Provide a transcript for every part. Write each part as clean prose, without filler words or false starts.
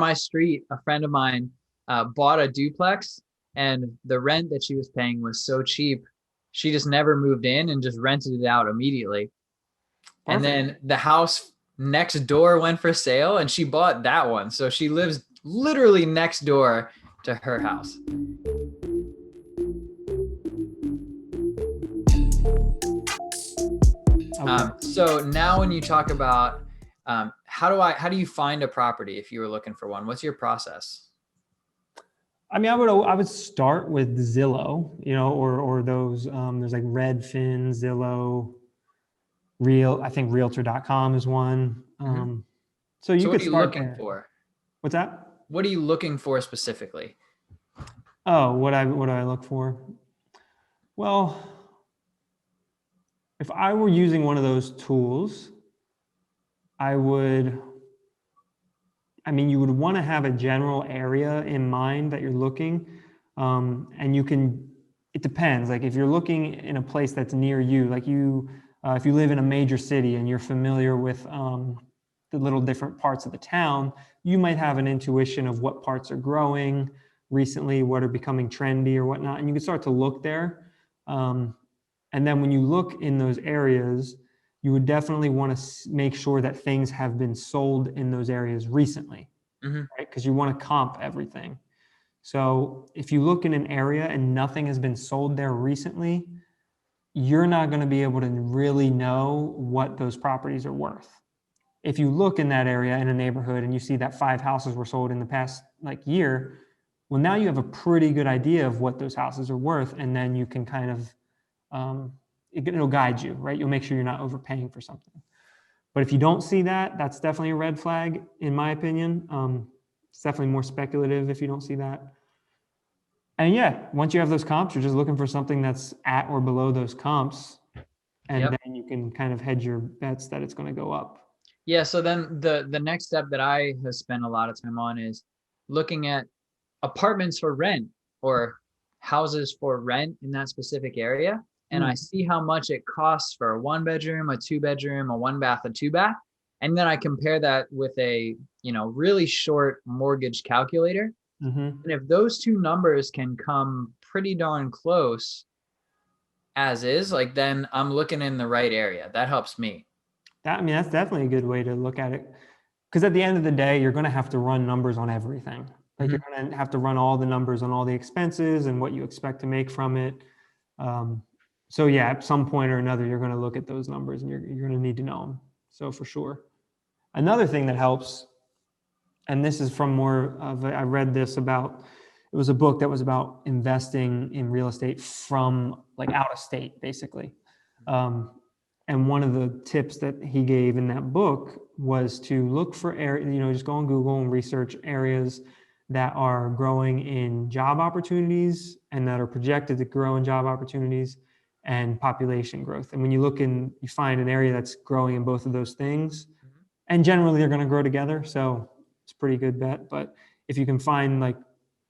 my street, a friend of mine bought a duplex, and the rent that she was paying was so cheap. She just never moved in and just rented it out immediately. Perfect. And then the house next door went for sale, and she bought that one. So she lives literally next door to her house. Okay. So now when you talk about how do you find a property if you were looking for one? What's your process? I mean, I would start with Zillow, or those, there's like Redfin, Zillow, I think Realtor.com is one. So you could start there. What are you looking for? What's that? What are you looking for specifically? Oh, what do I look for? Well, if I were using one of those tools, you would want to have a general area in mind that you're looking. And it depends. Like if you're looking in a place that's near you, like if you live in a major city and you're familiar with the little different parts of the town, you might have an intuition of what parts are growing recently, what are becoming trendy or whatnot. And you can start to look there. And then when you look in those areas, you would definitely want to make sure that things have been sold in those areas recently, right? Because you want to comp everything. So if you look in an area and nothing has been sold there recently, you're not going to be able to really know what those properties are worth. If you look in that area in a neighborhood and you see that 5 houses were sold in the past year, well, now you have a pretty good idea of what those houses are worth, and then you can kind of it'll guide you, right? You'll make sure you're not overpaying for something. But if you don't see that, that's definitely a red flag, in my opinion. It's definitely more speculative if you don't see that. And yeah, once you have those comps, you're just looking for something that's at or below those comps. And then you can kind of hedge your bets that it's going to go up. Yeah. So then the next step that I have spent a lot of time on is looking at apartments for rent or houses for rent in that specific area. And I see how much it costs for a 1-bedroom, a 2-bedroom, a 1-bath, a 2-bath. And then I compare that with a, really short mortgage calculator. And if those two numbers can come pretty darn close as is, then I'm looking in the right area. That helps me. That's definitely a good way to look at it. Because at the end of the day, you're going to have to run numbers on everything. You're going to have to run all the numbers on all the expenses and what you expect to make from it. So yeah, at some point or another, you're going to look at those numbers and you're going to need to know them. So for sure. Another thing that helps, and this is from more of, I read this about, it was a book that was about investing in real estate from out of state, basically. And one of the tips that he gave in that book was to look for areas, just go on Google and research areas that are growing in job opportunities and that are projected to grow in job opportunities and population growth. And when you you find an area that's growing in both of those things, and generally they're going to grow together. So it's a pretty good bet. But if you can find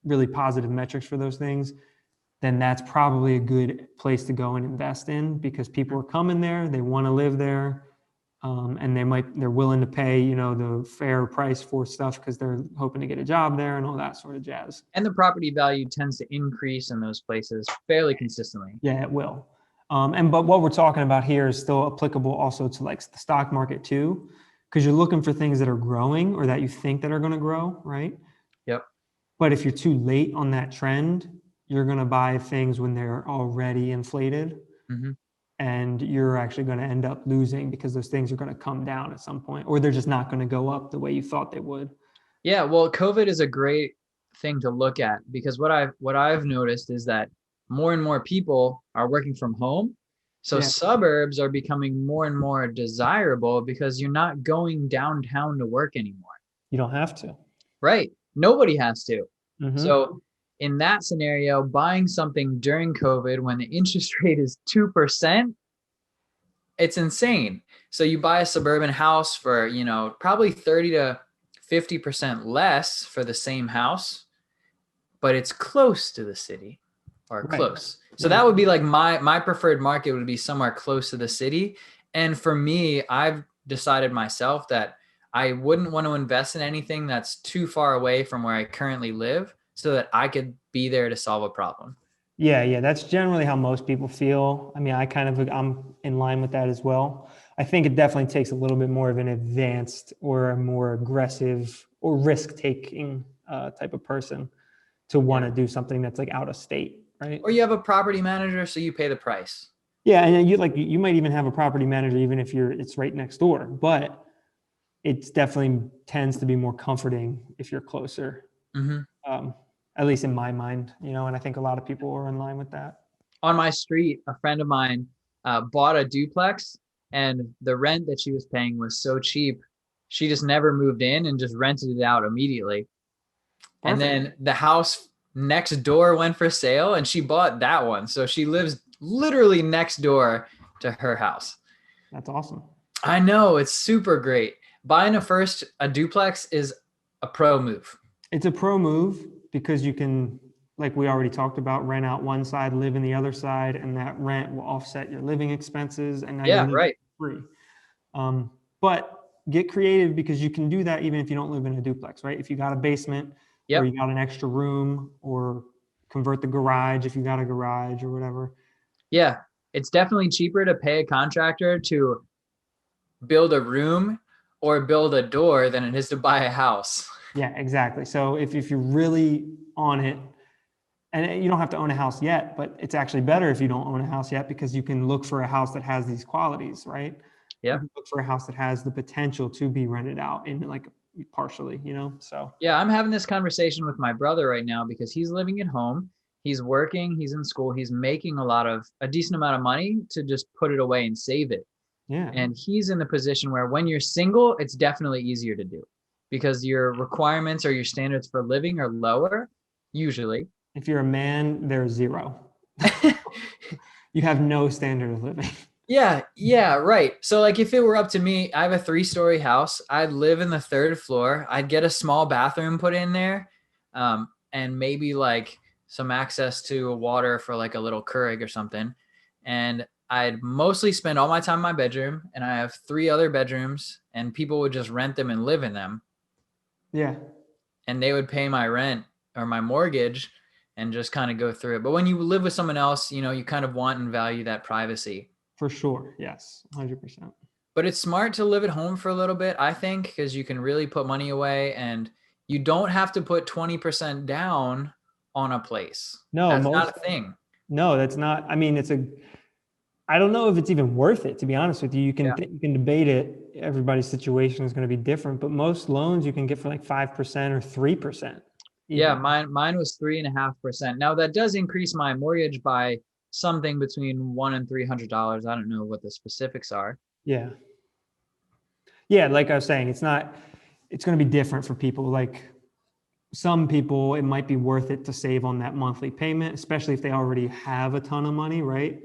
really positive metrics for those things, then that's probably a good place to go and invest in, because people are coming there, they want to live there, and they're willing to pay, the fair price for stuff because they're hoping to get a job there and all that sort of jazz. And the property value tends to increase in those places fairly consistently. Yeah, it will. But what we're talking about here is still applicable also to the stock market too, because you're looking for things that are growing or that you think that are going to grow, right? Yep. But if you're too late on that trend, you're going to buy things when they're already inflated, and you're actually going to end up losing because those things are going to come down at some point, or they're just not going to go up the way you thought they would. Yeah, well, COVID is a great thing to look at, because what I've noticed is that more and more people are working from home. So suburbs are becoming more and more desirable because you're not going downtown to work anymore. You don't have to. Right. Nobody has to. So in that scenario, buying something during COVID when the interest rate is 2%, it's insane. So you buy a suburban house for, probably 30 to 50% less for the same house, but it's close to the city or close. So that would be my preferred market would be somewhere close to the city. And for me, I've decided myself that I wouldn't want to invest in anything that's too far away from where I currently live so that I could be there to solve a problem. Yeah, that's generally how most people feel. I mean, I'm in line with that as well. I think it definitely takes a little bit more of an advanced or a more aggressive or risk-taking type of person to want to do something that's like out of state, right? Or you have a property manager, so you pay the price. Yeah, and you might even have a property manager even if it's right next door, but it definitely tends to be more comforting if you're closer. At least in my mind, and I think a lot of people are in line with that. On my street, a friend of mine bought a duplex, and the rent that she was paying was so cheap, she just never moved in and just rented it out immediately. Perfect. And then the house next door went for sale, and she bought that one. So she lives literally next door to her house. That's awesome. I know, it's super great. Buying a duplex is a pro move. It's a pro move because you can, like we already talked about, rent out one side, live in the other side, and that rent will offset your living expenses. And now yeah, right. Free. But get creative because you can do that even if you don't live in a duplex, right? If you got a basement or you got an extra room, or convert the garage if you got a garage or whatever. Yeah, it's definitely cheaper to pay a contractor to build a room or build a door than it is to buy a house. Yeah, exactly. So if you're really on it, and you don't have to own a house yet, but it's actually better if you don't own a house yet because you can look for a house that has these qualities, right? Yeah. Look for a house that has the potential to be rented out in like partially, so. Yeah, I'm having this conversation with my brother right now because he's living at home. He's working, he's in school, he's making a decent amount of money to just put it away and save it. Yeah. And he's in the position where when you're single, it's definitely easier to do because your requirements or your standards for living are lower, usually. If you're a man, there's zero. You have no standard of living. Yeah, right. So like if it were up to me, I have a 3-story house. I'd live in the 3rd floor. I'd get a small bathroom put in there, and maybe like some access to water for like a little Keurig or something. And I'd mostly spend all my time in my bedroom, and I have 3 other bedrooms, and people would just rent them and live in them. Yeah. And they would pay my rent or my mortgage and just kind of go through it. But when you live with someone else, you kind of want and value that privacy. For sure. Yes. 100%. But it's smart to live at home for a little bit, I think, because you can really put money away and you don't have to put 20% down on a place. No, that's not a thing. No, that's not. I mean, I don't know if it's even worth it, to be honest with you. You can debate it. Everybody's situation is going to be different, but most loans you can get for like 5% or 3%. Even. Yeah, mine was 3.5%. Now that does increase my mortgage by something between $100 and $300. I don't know what the specifics are. Yeah. Like I was saying, it's going to be different for people. Like some people, it might be worth it to save on that monthly payment, especially if they already have a ton of money, right?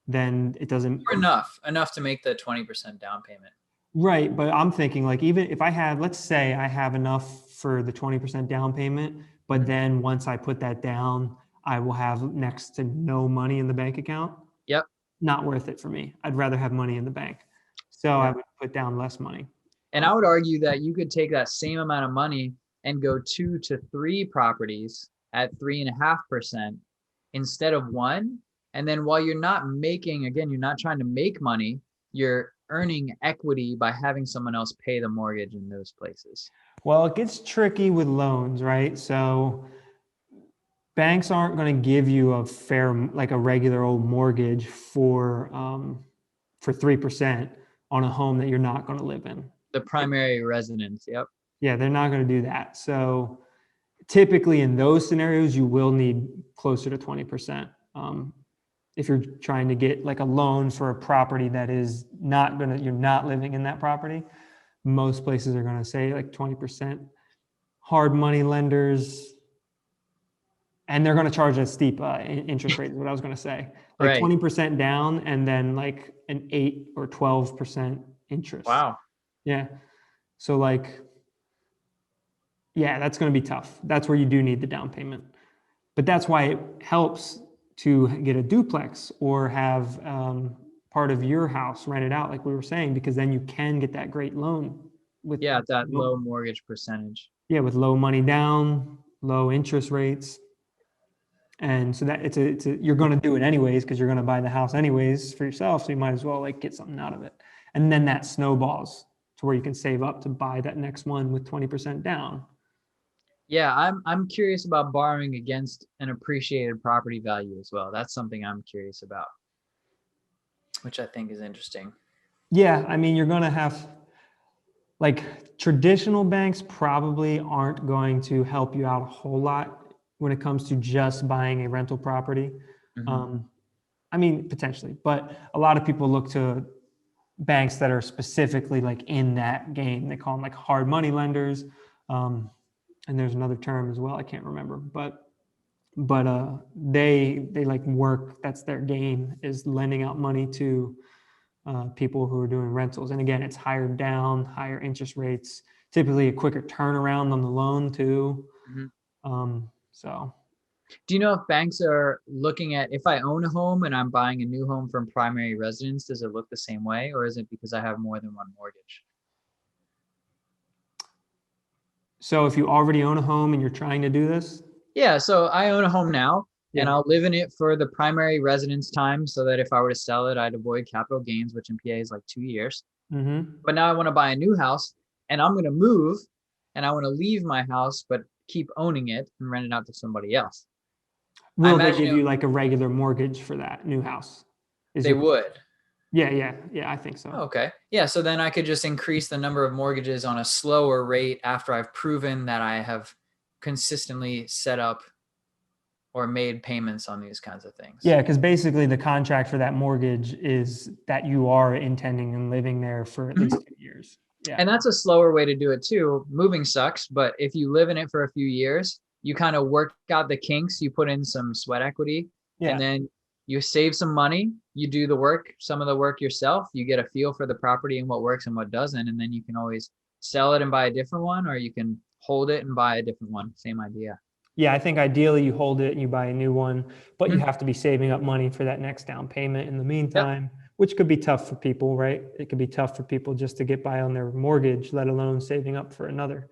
Then it doesn't. Or enough to make the 20% down payment. Right. But I'm thinking like, even if let's say I have enough for the 20% down payment, but then once I put that down, I will have next to no money in the bank account. Yep. Not worth it for me. I'd rather have money in the bank. So I would put down less money. And I would argue that you could take that same amount of money and go 2 to 3 properties at 3.5% instead of 1. And then while you're not trying to make money, you're earning equity by having someone else pay the mortgage in those places. Well, it gets tricky with loans, right? So banks aren't going to give you a regular old mortgage for 3% on a home that you're not going to live in. The primary residence. Yep. Yeah, they're not going to do that. So typically in those scenarios, you will need closer to 20%. If you're trying to get like a loan for a property that is you're not living in that property, most places are going to say like 20%. Hard money lenders, and they're going to charge a steep interest rate is what I was going to say. Like 20% down and then like an 8 or 12% interest. Wow. Yeah. So that's going to be tough. That's where you do need the down payment. But that's why it helps to get a duplex or have part of your house rented out, like we were saying, because then you can get that great loan with Yeah, that low, low mortgage percentage. yeah, with low money down, low interest rates. And so that you're going to do it anyways, because you're going to buy the house anyways for yourself. So you might as well like get something out of it. And then that snowballs to where you can save up to buy that next one with 20% down. Yeah, I'm curious about borrowing against an appreciated property value as well. That's something I'm curious about, which I think is interesting. Yeah, I mean, you're going to have, like, traditional banks probably aren't going to help you out a whole lot when it comes to just buying a rental property. Mm-hmm. I mean, potentially, but a lot of people look to banks that are specifically like in that game. They call them like hard money lenders. And there's another term as well. I can't remember, but they like work. That's their game, is lending out money to people who are doing rentals. And again, it's higher down, higher interest rates, typically a quicker turnaround on the loan too. Mm-hmm. So Do you know if banks are looking at, if I own a home and I'm buying a new home from primary residence, does it look the same way, or is it because I have more than one mortgage? so if you already own a home and you're trying to do this, Yeah, so I own a home now and yeah. I'll live in it for the primary residence time so that if I were to sell it, I'd avoid capital gains, which in PA is like 2 years. Mm-hmm. But now I want to buy a new house and I'm going to move and I want to leave my house, but keep owning it and rent it out to somebody else. I Will they imagine give you like a regular mortgage for that new house? Is they your would. yeah, I think so. Okay. Yeah. So then I could just increase the number of mortgages on a slower rate after I've proven that I have consistently set up or made payments on these kinds of things. Yeah, because basically the contract for that mortgage is that you are intending and living there for at least 2 years. Yeah. And that's a slower way to do it too. Moving sucks, but if you live in it for a few years, you kind of work out the kinks, you put in some sweat equity, and Yeah. then you save some money, you do the work, some of the work yourself, you get a feel for the property and what works and what doesn't, and then you can always sell it and buy a different one, or you can hold it and buy a different one. Same idea. Yeah, I think ideally you hold it and you buy a new one, but you Mhm. have to be saving up money for that next down payment in the Yep. meantime, which could be tough for people, right? It could be tough for people just to get by on their mortgage, let alone saving up for another.